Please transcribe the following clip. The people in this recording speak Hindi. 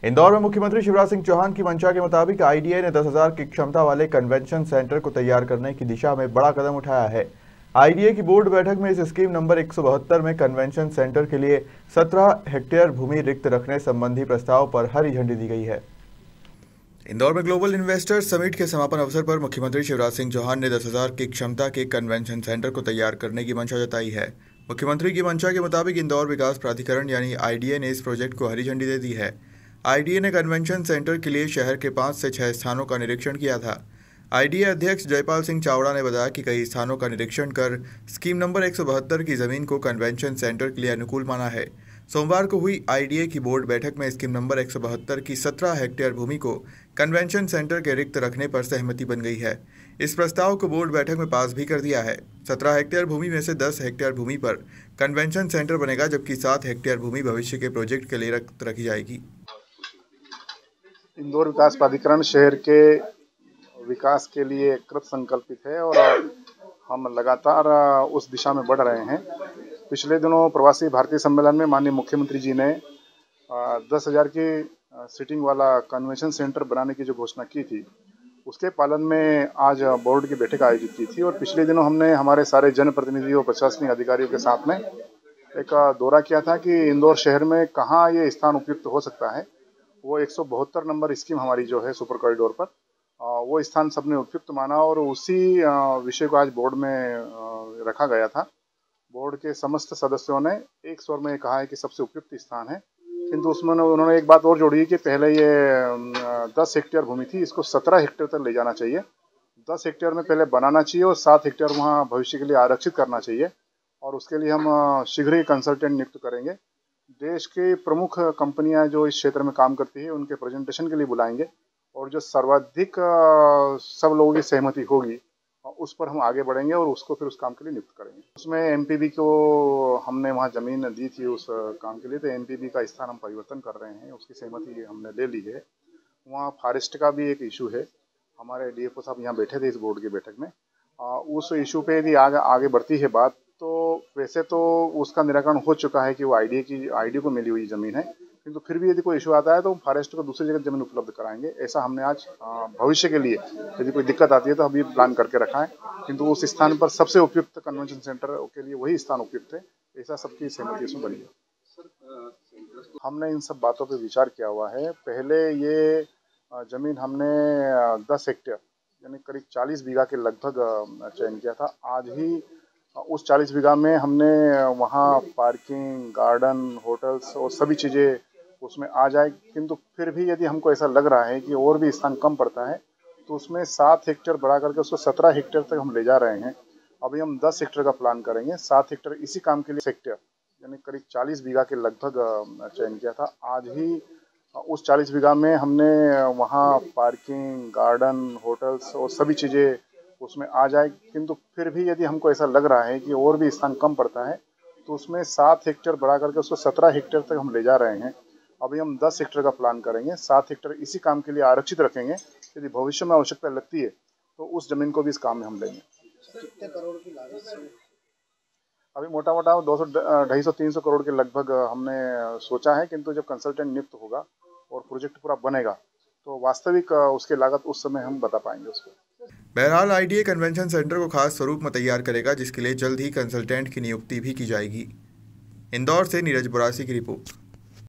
इंदौर में मुख्यमंत्री शिवराज सिंह चौहान की मंशा के मुताबिक आईडीए ने 10,000 की क्षमता वाले कन्वेंशन सेंटर को तैयार करने की दिशा में बड़ा कदम उठाया है। आईडीए की बोर्ड बैठक में इस स्कीम नंबर 172 में कन्वेंशन सेंटर के लिए 17 हेक्टेयर भूमि रिक्त रखने संबंधी प्रस्ताव पर हरी झंडी दी गई है। इंदौर में ग्लोबल इन्वेस्टर्स समिट के समापन अवसर पर मुख्यमंत्री शिवराज सिंह चौहान ने 10,000 की क्षमता के कन्वेंशन सेंटर को तैयार करने की मंशा जताई है। मुख्यमंत्री की मंशा के मुताबिक इंदौर विकास प्राधिकरण यानी आईडीए ने इस प्रोजेक्ट को हरी झंडी दे दी है। आईडीए ने कन्वेंशन सेंटर के लिए शहर के 5 से 6 स्थानों का निरीक्षण किया था। आईडीए अध्यक्ष जयपाल सिंह चावड़ा ने बताया कि कई स्थानों का निरीक्षण कर स्कीम नंबर 172 की जमीन को कन्वेंशन सेंटर के लिए अनुकूल माना है। सोमवार को हुई आईडीए की बोर्ड बैठक में स्कीम नंबर 172 की 17 हेक्टेयर भूमि को कन्वेंशन सेंटर के रिक्त रखने पर सहमति बन गई है। इस प्रस्ताव को बोर्ड बैठक में पास भी कर दिया है। 17 हेक्टेयर भूमि में से 10 हेक्टेयर भूमि पर कन्वेंशन सेंटर बनेगा, जबकि 7 हेक्टेयर भूमि भविष्य के प्रोजेक्ट के लिए रखी जाएगी। इंदौर विकास प्राधिकरण शहर के विकास के लिए कृत संकल्पित है और हम लगातार उस दिशा में बढ़ रहे हैं। पिछले दिनों प्रवासी भारतीय सम्मेलन में माननीय मुख्यमंत्री जी ने 10,000 की सीटिंग वाला कन्वेंशन सेंटर बनाने की जो घोषणा की थी, उसके पालन में आज बोर्ड की बैठक आयोजित की थी। और पिछले दिनों हमने हमारे सारे जनप्रतिनिधियों और प्रशासनिक अधिकारियों के साथ में एक दौरा किया था कि इंदौर शहर में कहाँ ये स्थान उपयुक्त हो सकता है। वो 172 नंबर स्कीम हमारी जो है सुपर कॉरिडोर पर, वो स्थान सबने उपयुक्त माना और उसी विषय को आज बोर्ड में रखा गया था। बोर्ड के समस्त सदस्यों ने एक स्वर में कहा है कि सबसे उपयुक्त स्थान है, किंतु उसमें उन्होंने एक बात और जोड़ी कि पहले ये 10 हेक्टेयर भूमि थी, इसको 17 हेक्टेयर तक ले जाना चाहिए। 10 हेक्टेयर में पहले बनाना चाहिए और 7 हेक्टेयर वहाँ भविष्य के लिए आरक्षित करना चाहिए। और उसके लिए हम शीघ्र ही कंसल्टेंट नियुक्त करेंगे। देश की प्रमुख कंपनियां जो इस क्षेत्र में काम करती है, उनके प्रेजेंटेशन के लिए बुलाएंगे और जो सर्वाधिक सब लोगों की सहमति होगी उस पर हम आगे बढ़ेंगे और उसको फिर उस काम के लिए नियुक्त करेंगे। उसमें एमपीबी को हमने वहाँ जमीन दी थी उस काम के लिए, तो एमपीबी का स्थान हम परिवर्तन कर रहे हैं, उसकी सहमति हमने ले ली है। वहाँ फॉरेस्ट का भी एक इशू है। हमारे डीएफओ साहब यहाँ बैठे थे इस बोर्ड की बैठक में। उस इशू पे यदि आगे बढ़ती है बात, तो वैसे तो उसका निराकरण हो चुका है कि वो आईडीए को मिली हुई ज़मीन है, किंतु फिर भी यदि कोई इशू आता है तो फॉरेस्ट को दूसरी जगह ज़मीन उपलब्ध कराएंगे। ऐसा हमने आज भविष्य के लिए यदि कोई दिक्कत आती है तो हम ये प्लान करके रखा है, किंतु उस स्थान पर सबसे उपयुक्त कन्वेंशन सेंटर के लिए वही स्थान उपयुक्त है, ऐसा सबकी सहमति इसमें बनी है। हमने इन सब बातों पर विचार किया हुआ है। पहले ये ज़मीन हमने 10 हेक्टेयर यानी करीब 40 बीघा के लगभग चयन किया था। आज ही उस 40 बीघा में हमने वहाँ पार्किंग, गार्डन, होटल्स और सभी चीज़ें उसमें आ जाए, किंतु फिर भी यदि हमको ऐसा लग रहा है कि और भी स्थान कम पड़ता है तो उसमें 7 हेक्टेयर बढ़ा करके उसको 17 हेक्टेयर तक हम ले जा रहे हैं। अभी हम 10 हेक्टेयर का प्लान करेंगे। 7 हेक्टेयर इसी काम के लिए हेक्टेयर यानी करीब 40 बीघा के लगभग चयन किया था। आज ही उस 40 बीघा में हमने वहाँ पार्किंग, गार्डन, होटल्स और सभी चीज़ें उसमें आ जाए, किंतु फिर भी यदि हमको ऐसा लग रहा है कि और भी स्थान कम पड़ता है तो उसमें 7 हेक्टेयर बढ़ा करके उसको 17 हेक्टेयर तक हम ले जा रहे हैं। अभी हम 10 हेक्टेयर का प्लान करेंगे। 7 हेक्टेयर इसी काम के लिए आरक्षित रखेंगे। यदि भविष्य में आवश्यकता लगती है तो उस जमीन को भी इस काम में हम लेंगे। कितने करोड़ की लागत से? अभी मोटा 200, 250, 300 करोड़ के लगभग हमने सोचा है, किंतु जब कंसल्टेंट नियुक्त होगा और प्रोजेक्ट पूरा बनेगा तो वास्तविक उसकी लागत उस समय हम बता पाएंगे उसको। बहरहाल आईडीए कन्वेंशन सेंटर को खास स्वरूप में तैयार करेगा, जिसके लिए जल्द ही कंसल्टेंट की नियुक्ति भी की जाएगी। इंदौर से नीरज बुरासी की रिपोर्ट।